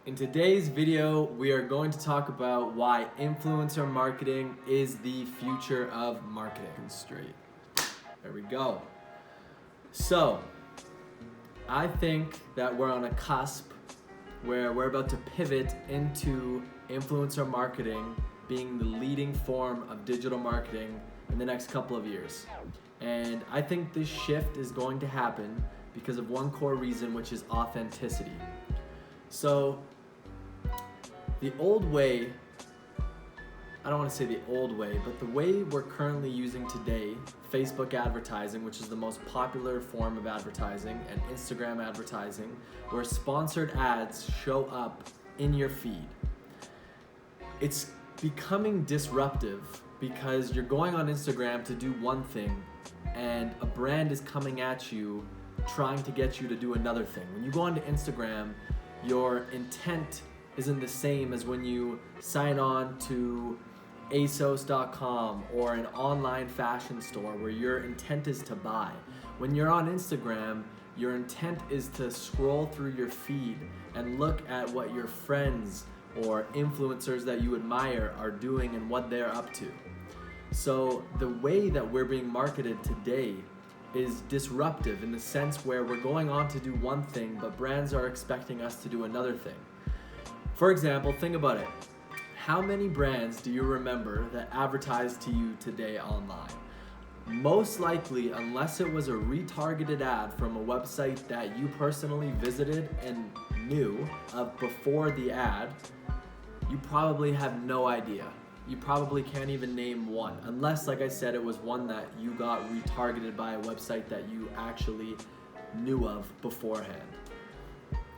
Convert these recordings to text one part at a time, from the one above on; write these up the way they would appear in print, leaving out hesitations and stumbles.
In today's video, we are going to talk about why influencer marketing is the future of marketing. Straight. There we go. So, I think that we're on a cusp where we're about to pivot into influencer marketing being the leading form of digital marketing in the next couple of years. And I think this shift is going to happen because of one core reason, which is authenticity. So, the old way, I don't want to say the old way, but the way we're currently using today, Facebook advertising, which is the most popular form of advertising, and Instagram advertising, where sponsored ads show up in your feed. It's becoming disruptive because you're going on Instagram to do one thing and a brand is coming at you trying to get you to do another thing. When you go onto Instagram, your intent isn't the same as when you sign on to ASOS.com or an online fashion store where your intent is to buy. When you're on Instagram, your intent is to scroll through your feed and look at what your friends or influencers that you admire are doing and what they're up to. So the way that we're being marketed today is disruptive in the sense where we're going on to do one thing, but brands are expecting us to do another thing. For example, think about it. How many brands do you remember that advertised to you today online? Most likely, unless it was a retargeted ad from a website that you personally visited and knew of before the ad, you probably have no idea. You probably can't even name one, unless, like I said, it was one that you got retargeted by a website that you actually knew of beforehand.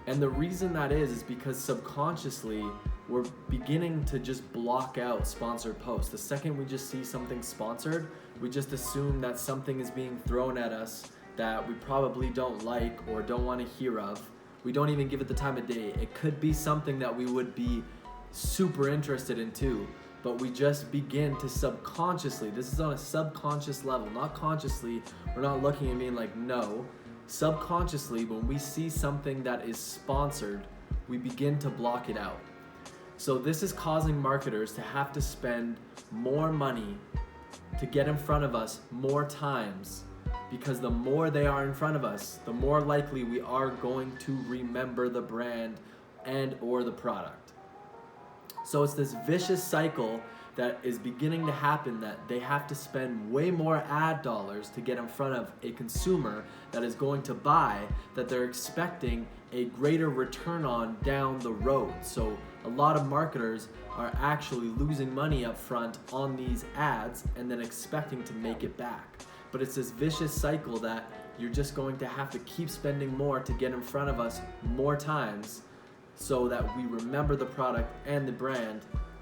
And the reason that is because subconsciously, we're beginning to just block out sponsored posts. The second we just see something sponsored, we just assume that something is being thrown at us that we probably don't like or don't want to hear of. We don't even give it the time of day. It could be something that we would be super interested in too, but we just begin to subconsciously, this is on a subconscious level, not consciously, we're not looking and being like, no. Subconsciously, when we see something that is sponsored, we begin to block it out. So this is causing marketers to have to spend more money to get in front of us more times, because the more they are in front of us, the more likely we are going to remember the brand and or the product. So it's this vicious cycle that is beginning to happen, that they have to spend way more ad dollars to get in front of a consumer that is going to buy, that they're expecting a greater return on down the road. So a lot of marketers are actually losing money up front on these ads and then expecting to make it back. But it's this vicious cycle that you're just going to have to keep spending more to get in front of us more times so that we remember the product and the brand.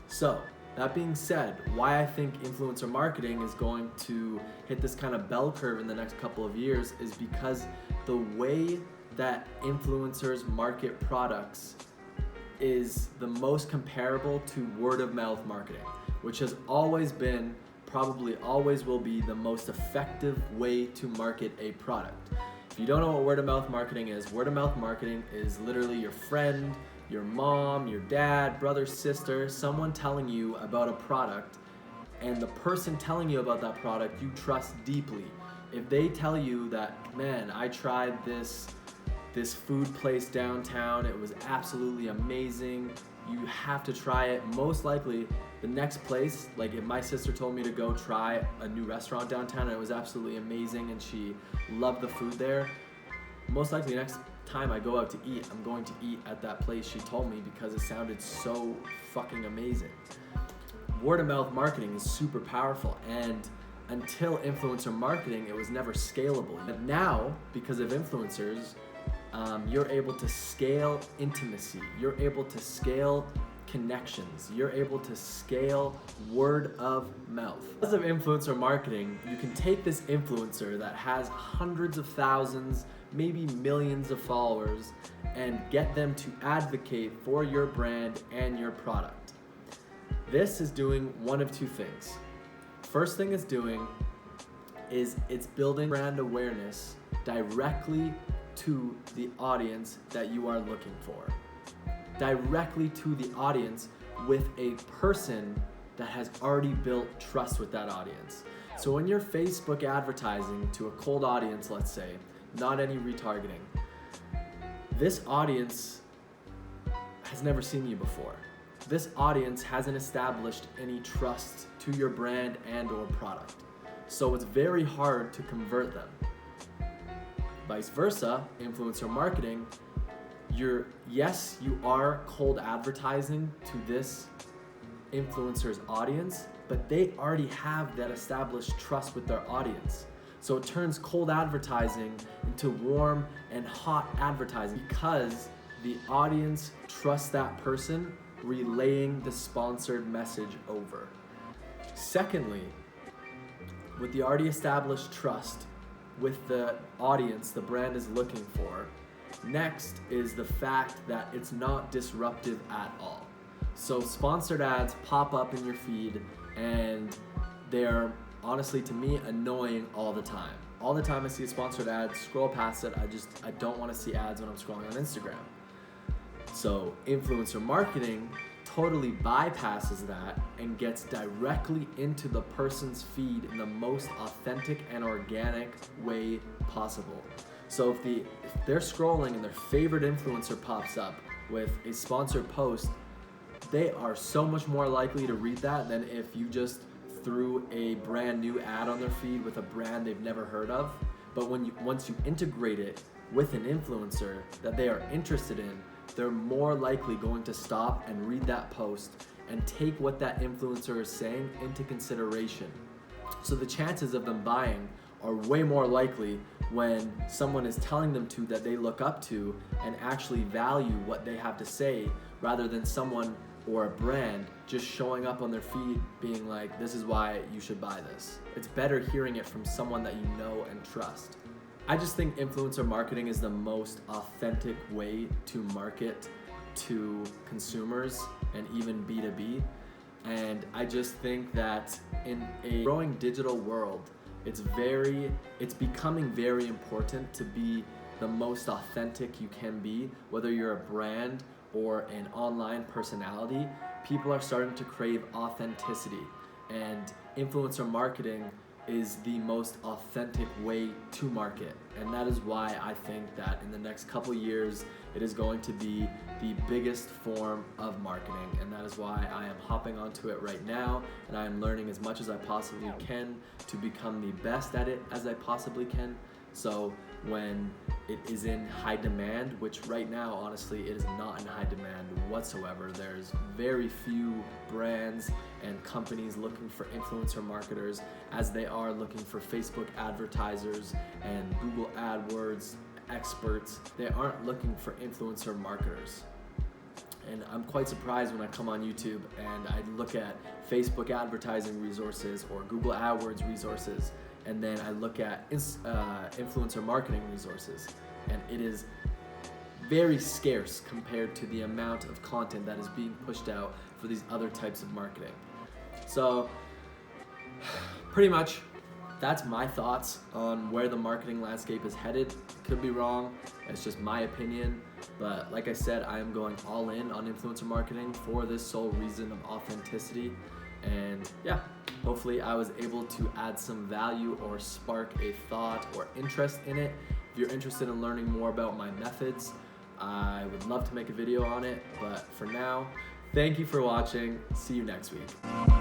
So that being said, why I think influencer marketing is going to hit this kind of bell curve in the next couple of years is because the way that influencers market products is the most comparable to word of mouth marketing, which has always been, probably always will be, the most effective way to market a product. If you don't know what word of mouth marketing is literally your friend, your mom, your dad, brother, sister, someone telling you about a product, and the person telling you about that product you trust deeply. If they tell you that, man, I tried this food place downtown, it was absolutely amazing, you have to try it, most likely the next place, like if my sister told me to go try a new restaurant downtown and it was absolutely amazing and she loved the food there, most likely next time I go out to eat, I'm going to eat at that place she told me because it sounded so fucking amazing. Word of mouth marketing is super powerful, and until influencer marketing, it was never scalable. But now, because of influencers, you're able to scale intimacy, you're able to scale connections, you're able to scale word of mouth. Because of influencer marketing, you can take this influencer that has hundreds of thousands, maybe millions of followers, and get them to advocate for your brand and your product. This is doing one of two things. First thing it's doing is it's building brand awareness directly to the audience that you are looking for. directly to the audience with a person that has already built trust with that audience. So when you're Facebook advertising to a cold audience, let's say, not any retargeting, this audience has never seen you before. This audience hasn't established any trust to your brand and or product. So it's very hard to convert them. Vice versa, influencer marketing, you are cold advertising to this influencer's audience, but they already have that established trust with their audience. So it turns cold advertising into warm and hot advertising because the audience trusts that person relaying the sponsored message over. Secondly, with the already established trust with the audience the brand is looking for, next is the fact that it's not disruptive at all. So sponsored ads pop up in your feed and they're honestly, to me, annoying all the time. All the time I see a sponsored ad, scroll past it, I don't want to see ads when I'm scrolling on Instagram. So influencer marketing totally bypasses that and gets directly into the person's feed in the most authentic and organic way possible. So if they're scrolling and their favorite influencer pops up with a sponsored post, they are so much more likely to read that than if you just threw a brand new ad on their feed with a brand they've never heard of. But once you integrate it with an influencer that they are interested in, they're more likely going to stop and read that post and take what that influencer is saying into consideration. So the chances of them buying are way more likely when someone is telling them to that they look up to and actually value what they have to say, rather than someone or a brand just showing up on their feed being like, this is why you should buy this. It's better hearing it from someone that you know and trust. I just think influencer marketing is the most authentic way to market to consumers and even B2B. And I just think that in a growing digital world, it's becoming very important to be the most authentic you can be, whether you're a brand or an online personality. People are starting to crave authenticity, and influencer marketing is the most authentic way to market. And that is why I think that in the next couple years, it is going to be the biggest form of marketing. And that is why I am hopping onto it right now, and I am learning as much as I possibly can to become the best at it as I possibly can. So when it is in high demand, which right now, honestly, it is not in high demand whatsoever. There's very few brands and companies looking for influencer marketers as they are looking for Facebook advertisers and Google AdWords experts. They aren't looking for influencer marketers. And I'm quite surprised when I come on YouTube and I look at Facebook advertising resources or Google AdWords resources, and then I look at influencer marketing resources, and it is very scarce compared to the amount of content that is being pushed out for these other types of marketing. So pretty much that's my thoughts on where the marketing landscape is headed. Could be wrong, it's just my opinion, but like I said, I am going all in on influencer marketing for this sole reason of authenticity. And yeah, hopefully I was able to add some value or spark a thought or interest in it. If you're interested in learning more about my methods, I would love to make a video on it, but for now, thank you for watching. See you next week.